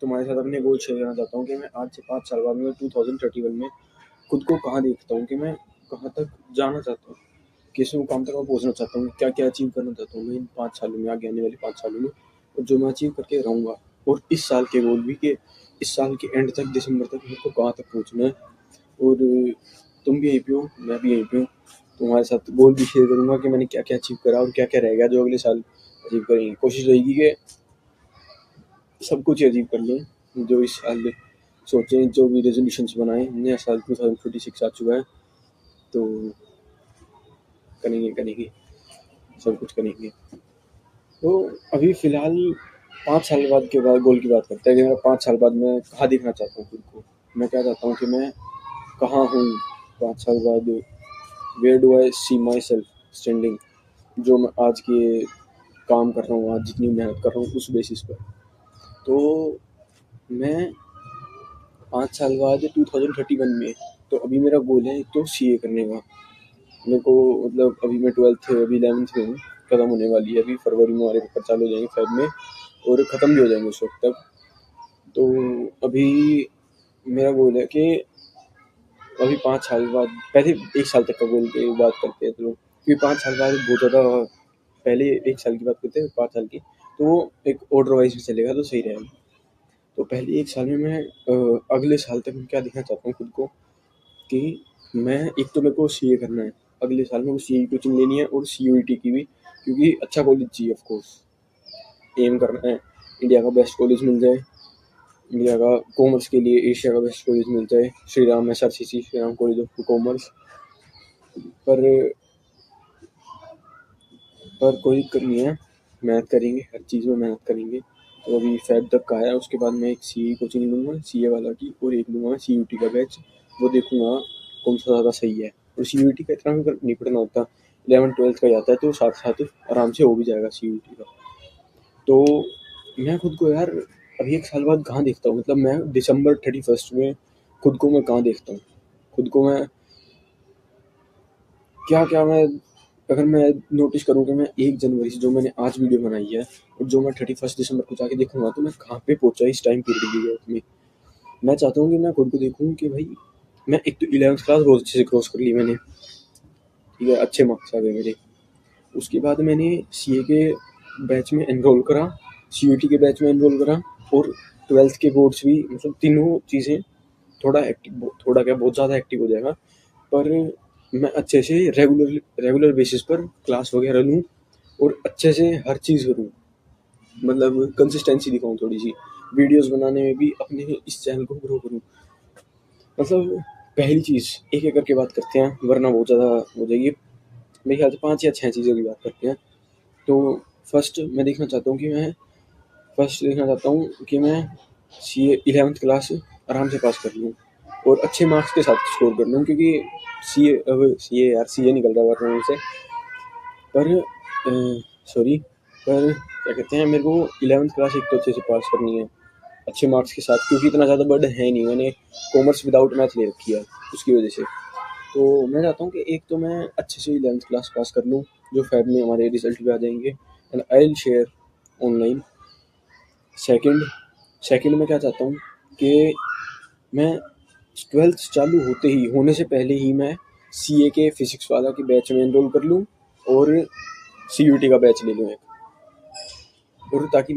तुम्हारे साथ अपने गोल शेयर करना चाहता हूँ कि मैं आज से 5 साल बाद में 2031 में खुद को कहाँ देखता हूँ, कि मैं कहाँ तक जाना चाहता हूँ, किस मुकाम तक मैं पहुँचना चाहता हूँ, क्या क्या अचीव करना चाहता हूँ मैं इन 5 सालों में, आगे आने वाले 5 सालों में, और जो मैं अचीव करके रहूँगा। और इस साल के गोल भी कि इस साल के एंड तक, दिसंबर तक मेरे को कहाँ तक पहुँचना है। और तुम भी यहीं पे हो, मैं भी यहीं पे हूँ, तुम्हारे साथ गोल भी शेयर करूँगा कि मैंने क्या क्या अचीव करा और क्या क्या रह गया जो अगले साल अचीव करेंगे। कोशिश रहेगी कि सब कुछ अचीव कर लें जो इस साल सोचें, जो भी रेजोल्यूशंस बनाए। नया साल 2026 आ चुका है, तो करेंगे सब कुछ करेंगे। तो अभी फ़िलहाल 5 साल बाद के बाद गोल की बात करते हैं कि मेरा 5 साल बाद मैं कहाँ देखना चाहता हूँ खुद को। मैं क्या चाहता हूँ कि मैं कहाँ हूँ 5 साल बाद, where do I see myself standing, जो मैं आज के काम कर रहा हूँ, आज जितनी मेहनत कर रहा हूँ उस बेसिस पर। तो मैं 5 साल बाद 2031 में, तो अभी मेरा गोल है तो सीए करने का। मेरे को मतलब अभी मैं 12th अभी 11th में हूँ, ख़त्म होने वाली है, अभी फरवरी में हमारे पेपर चालू हो जाएंगे, फेब में, और ख़त्म भी हो जाएंगे उस वक्त तक। तो अभी मेरा गोल है कि अभी 5 साल बाद, पहले 1 साल तक का गोल की बात करते हैं, तो क्योंकि 5 साल बाद बहुत ज़्यादा, पहले 1 साल की बात करते हैं 5 साल की, तो वो एक ऑर्डर वाइज में चलेगा तो सही रहेगा। तो पहले 1 साल में मैं अगले साल तक मैं क्या देखना चाहता हूँ खुद को, कि मैं एक तो मेरे को सीए करना है, अगले साल में वो सीए की कोचिंग लेनी है, और सीयूईटी की भी, क्योंकि अच्छा कॉलेज चाहिए ऑफ कोर्स, एम करना है इंडिया का बेस्ट कॉलेज मिल जाए, इंडिया का कॉमर्स के लिए एशिया का बेस्ट कॉलेज मिल जाए, Shri Ram SRCC, Shri Ram college of commerce. पर कोई दिक्कत नहीं है, मेहनत करेंगे, हर चीज़ में मेहनत करेंगे। तो अभी फेब तक का है, उसके बाद मैं एक सीए कोचिंग लूँगा सीए वाला की, और एक लूँगा सीयूटी का बैच, वो देखूँगा कौन सा ज़्यादा सही है। और सीयूटी का इतना भी नहीं पढ़ना होता, 11th-12th का जाता है तो साथ साथ आराम से हो भी जाएगा सीयूटी का। तो मैं खुद को यार अभी 1 साल बाद कहाँ देखता हूँ, मतलब मैं दिसंबर 31 में खुद को मैं कहाँ देखता हूँ, खुद को मैं क्या क्या मैं, अगर मैं नोटिस करूँ कि मैं 1 जनवरी से जो मैंने आज वीडियो बनाई है और जो मैं 31 दिसंबर को जाके देखूंगा, तो मैं कहाँ पे पहुंचा इस टाइम पीरियड की लाइफ में। मैं चाहता हूँ कि मैं खुद को देखूँ कि भाई मैं एक तो 11th क्लास बहुत अच्छे से क्रॉस कर ली मैंने, ठीक है, अच्छे मार्क्स आ गए मेरे। उसके बाद मैंने सीए के बैच में एनरोल करा, सीयूटी के बैच में एनरोल करा, और 12th के बोर्ड्स भी, मतलब तीनों चीज़ें थोड़ा क्या बहुत ज़्यादा एक्टिव हो जाएगा। पर मैं अच्छे से रेगुलर बेसिस पर क्लास वगैरह लूँ, और अच्छे से हर चीज़ करूँ, मतलब कंसिस्टेंसी दिखाऊँ थोड़ी सी, वीडियोस बनाने में भी अपने इस चैनल को ग्रो करूँ। मतलब पहली चीज़ एक एक करके बात करते हैं, वरना बहुत ज़्यादा हो जाएगी। मेरे ख्याल से 5 या 6 चीज़ों की बात करते हैं। तो फर्स्ट देखना चाहता हूँ कि मैं सीए 11th क्लास आराम से पास कर लूँ, और अच्छे मार्क्स के साथ स्कोर कर लूँ, क्योंकि सीए निकल रहा है मुझसे, पर सॉरी, पर क्या कहते हैं, मेरे को 11th क्लास एक तो अच्छे से पास करनी है अच्छे मार्क्स के साथ, क्योंकि इतना ज़्यादा बर्डन है नहीं, मैंने कॉमर्स विदाउट मैथ ले रखी है उसकी वजह से। तो मैं चाहता हूँ कि एक तो मैं अच्छे से 11th क्लास पास कर लूँ, जो फेब में हमारे रिजल्ट भी आ जाएंगे, and I will share online. Second मैं क्या चाहता हूँ कि मैं 12th चालू होने से पहले ही मैं सीए के फिजिक्स वाला के बैच में एनरोल कर लूँ, और सीयूटी का बैच ले लूँ एक, और ताकि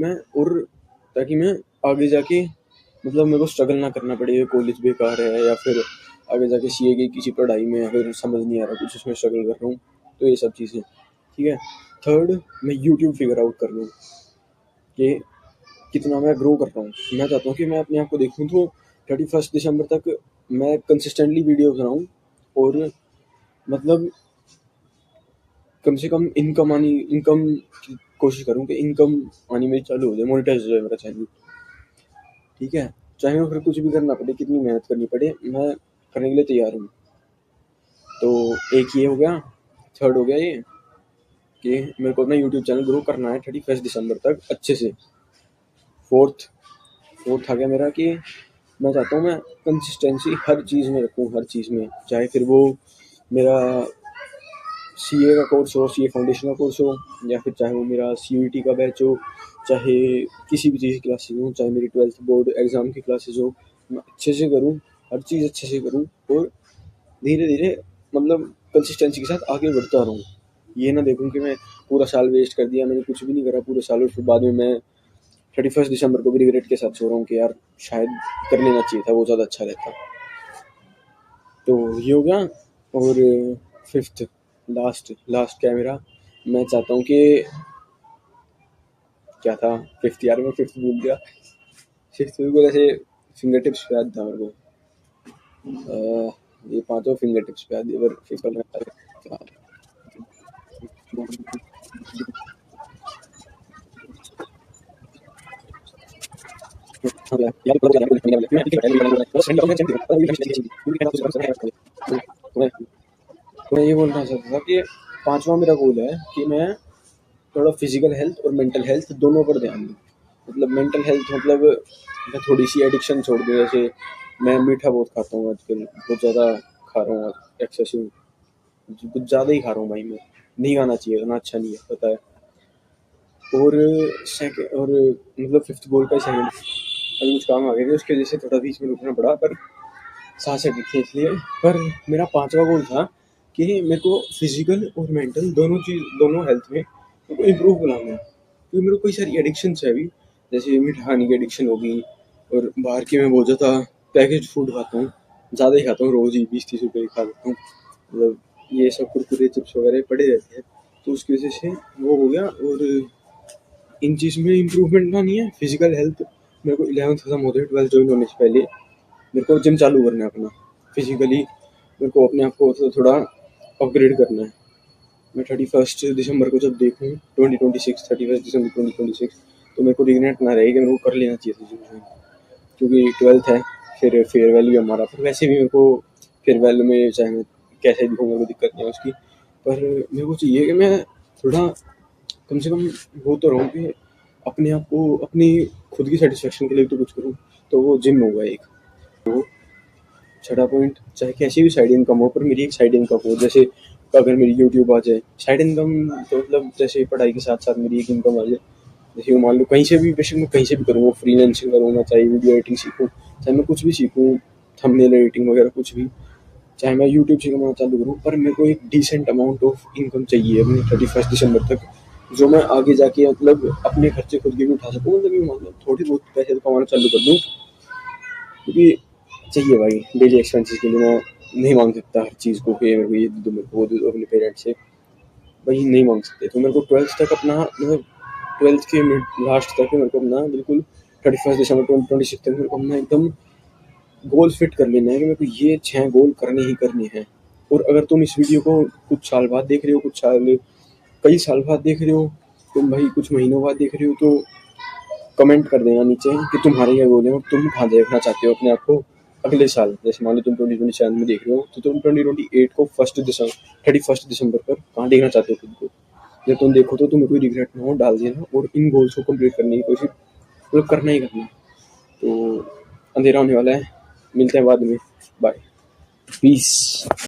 मैं आगे जाके, मतलब मेरे को स्ट्रगल ना करना पड़े, कॉलेज बेकार है या फिर आगे जाके सीए की किसी पढ़ाई में अगर समझ नहीं आ रहा कुछ, उसमें स्ट्रगल कर रहा हूँ, तो ये सब चीज़ें ठीक है। थर्ड, मैं यूट्यूब फिगर आउट कर लूँ कि कितना मैं ग्रो कर रहा हूँ। मैं चाहता हूँ कि मैं अपने आप को देखूँ तो 31 दिसंबर तक मैं कंसिस्टेंटली वीडियो बनाऊँ, और मतलब कम से कम इनकम की कोशिश करूँ कि इनकम आनी मेरी चालू हो जाए, मोनेटाइज हो जाए मेरा चैनल, ठीक है। चाहे मैं फिर कुछ भी करना पड़े, कितनी मेहनत करनी पड़े, मैं करने के लिए तैयार हूँ। तो एक ये हो गया, थर्ड हो गया ये कि मेरे को अपना यूट्यूब चैनल ग्रो करना है 31 दिसंबर तक अच्छे से। फोर्थ आ गया मेरा कि मैं चाहता हूँ मैं कंसिस्टेंसी हर चीज़ में रखूँ, हर चीज़ में, चाहे फिर वो मेरा सीए का कोर्स हो, सीए फाउंडेशन का कोर्स हो, या फिर चाहे वो मेरा सीयूईटी का बैच हो, चाहे किसी भी चीज़ की क्लासेस हों, चाहे मेरी 12th बोर्ड एग्ज़ाम की क्लासेस हो, मैं अच्छे से करूँ, हर चीज़ अच्छे से करूँ और धीरे-धीरे मतलब कंसिस्टेंसी के साथ आगे बढ़ता रहूँ। ये ना देखूँ कि मैं पूरा साल वेस्ट कर दिया, मैंने कुछ भी नहीं करा पूरे साल और फिर बाद में मैं 31 दिसंबर को भी रिग्रेट के साथ सो रहा हूँ कि यार शायद कर लेना चाहिए था, वो ज़्यादा अच्छा रहता। तो ये हो गया। और 5th लास्ट लास्ट क्या है मेरा, मैं चाहता हूँ कि क्या था 5th, यार मैं 5th भूल गया। 5th बिल्कुल ऐसे फिंगर टिप्स पे याद था मेरे को। ये पाँचों फिंगर टिप्स पे याद है पर 5th वाला तो मैं ये बोलना चाहता था कि पांचवा मेरा गोल है कि मैं थोड़ा फिजिकल हेल्थ और मेंटल हेल्थ दोनों पर ध्यान दूँ। मतलब मेंटल हेल्थ मतलब मैं थोड़ी सी एडिक्शन छोड़ दूँ। जैसे मैं मीठा बहुत खाता हूँ आजकल, बहुत ज़्यादा खा रहा हूँ, एक्सेसिव कुछ ज़्यादा ही खा रहा हूँ भाई मैं। नहीं खाना चाहिए, इतना अच्छा नहीं है, पता है। और सेकंड और मतलब 5th गोल का सेकंड अभी कुछ काम आ गए थे उसकी वजह से थोड़ा बीच में रुकना पड़ा, पर सांसें खींची इसलिए। पर मेरा पांचवा गोल था कि मेरे को फिजिकल और मेंटल दोनों हेल्थ में मेरे को इम्प्रूव बनाना है, क्योंकि मेरे को कई सारी एडिक्शन है अभी। जैसे मीठा खाने की एडिक्शन होगी और बाहर की मैं बहुत ज़्यादा पैकेज फूड खाता हूँ, ज़्यादा ही खाता हूँ, रोज़ ही 20-30 रुपये ही खा लेता हूँ। मतलब ये सब कुरकुरे चिप्स वगैरह पड़े रहते हैं, तो उसकी वजह से वो हो गया। और इन चीज़ में इम्प्रूवमेंट ना नहीं है। फिजिकल हेल्थ मेरे को 11th खत्म होते 12th ज्वाइन होने से पहले मेरे को जिम चालू करना है अपना। फिजिकली मेरे को अपने आप को थोड़ा अपग्रेड करना है। मैं 31 दिसंबर को जब देखूँ 2026 31 दिसंबर 2026, तो मेरे को रिग्रेट ना रहे कि मेरे को कर लेना चाहिए था जिम ज्वाइन, क्योंकि 12th है, फिर फेयरवेल भी हमारा। पर वैसे भी मेरे को फेयरवेल में चाहे मैं कैसे दिखूँ मेरे को दिक्कत नहीं है उसकी, पर मेरे को चाहिए कि मैं थोड़ा कम से कम वो तो रहूँ कि अपने आप को अपनी खुद की सेटिस्फेक्शन के लिए तो कुछ करूँ। तो वो जिम होगा एक। तो छठा पॉइंट, चाहे कैसी भी साइड इनकम हो पर मेरी एक साइड इनकम हो। जैसे अगर मेरी यूट्यूब आ जाए साइड इनकम, तो मतलब जैसे पढ़ाई के साथ साथ मेरी एक इनकम आ जाए। जैसे वो मान लो कहीं से भी, बेशक मैं कहीं से भी करूँगा, फ्रीलांसिंग करूँगा, चाहे वीडियो एडिटिंग सीखूँ, चाहे मैं कुछ भी सीखूँ, थंबनेल एडिटिंग वगैरह कुछ भी, चाहे मैं यूट्यूब से कमाना चालू करूँ, पर मेरे को एक डिसेंट अमाउंट ऑफ इनकम चाहिए अपने 31 दिसंबर तक, जो मैं आगे जाके मतलब अपने खर्चे खुद के भी उठा सकूँ। मतलब ये मतलब थोड़ी बहुत पैसे तो कमाना चालू कर दूँ, क्योंकि चाहिए भाई डेली एक्सपेंसेस के लिए। मैं नहीं मांग सकता हर चीज़ को कि मेरे को ये दे दो, मेरे को वो दे दो अपने पेरेंट्स से, भाई नहीं मांग सकते। तो मेरे को 12th तक अपना मतलब 12th के मिड लास्ट तक मेरे को अपना बिल्कुल 31 दिसंबर 2026 तक मेरे को अपना एकदम गोल फिट कर लेना है कि मेरे को ये 6 गोल करने ही करने हैं। और अगर तुम इस वीडियो को कुछ साल बाद देख रहे हो, कई साल बाद देख रहे हो, तुम भाई कुछ महीनों बाद देख रहे हो, तो कमेंट कर देना नीचे कि तुम्हारे क्या गोल है और तुम कहाँ देखना चाहते हो अपने आप को अगले साल। जैसे मान लो तुम 2027 में देख रहे हो, तो तुम 2028 को 31 दिसंबर पर कहाँ देखना चाहते हो खुद को। जब तुम देखो तो तुम्हें कोई रिग्रेट ना हो, डाल देना और इन गोल्स को कंप्लीट करने की कोशिश मतलब करना ही करना है। तो अंधेरा होने वाला है, मिलते हैं बाद में, बाय, पीस।